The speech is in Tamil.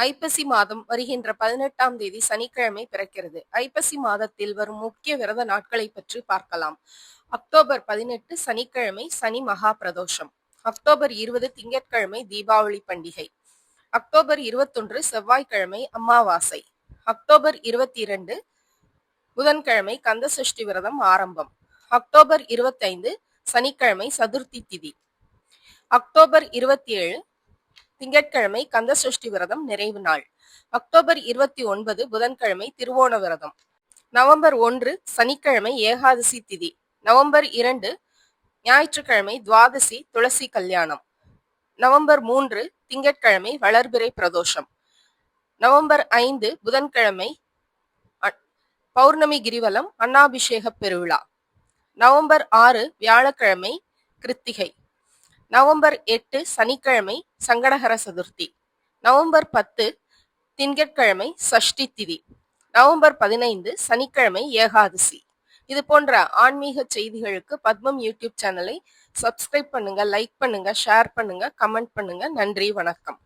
ஐப்பசி மாதம் வருகின்ற 18ஆம் தேதி சனிக்கிழமை பிறக்கிறது. ஐப்பசி மாதத்தில் வரும் முக்கிய விரத நாட்களை பற்றி பார்க்கலாம். அக்டோபர் 18 சனிக்கிழமை சனி மகா பிரதோஷம். அக்டோபர் 20 திங்கட்கிழமை தீபாவளி பண்டிகை. அக்டோபர் 21 செவ்வாய்க்கிழமை அமாவாசை. அக்டோபர் 22 புதன்கிழமை கந்தசஷ்டி விரதம் ஆரம்பம். அக்டோபர் 25 சனிக்கிழமை சதுர்த்தி திதி. அக்டோபர் 27 திங்கட்கிழமை கந்தசஷ்டி விரதம் நிறைவு நாள். அக்டோபர் 29 புதன்கிழமை திருவோண விரதம். நவம்பர் 1 சனிக்கிழமை ஏகாதசி திதி. நவம்பர் 2 ஞாயிற்றுக்கிழமை துவாதசி துளசி கல்யாணம். நவம்பர் 3 திங்கட்கிழமை வளர்பிறை பிரதோஷம். நவம்பர் 5 புதன்கிழமை பௌர்ணமி கிரிவலம் அன்னாபிஷேக பெருவிழா. நவம்பர் 6 வியாழக்கிழமை கிருத்திகை. நவம்பர் 8 சனிக்கிழமை சங்கடஹர சதுர்த்தி. நவம்பர் 10 திங்கட்கிழமை சஷ்டி திதி. நவம்பர் 15 சனிக்கிழமை ஏகாதசி. இது போன்ற ஆன்மீக செய்திகளுக்கு பத்மம் யூடியூப் சேனலை சப்ஸ்கிரைப் பண்ணுங்க, லைக் பண்ணுங்க, ஷேர் பண்ணுங்க, கமெண்ட் பண்ணுங்க. நன்றி, வணக்கம்.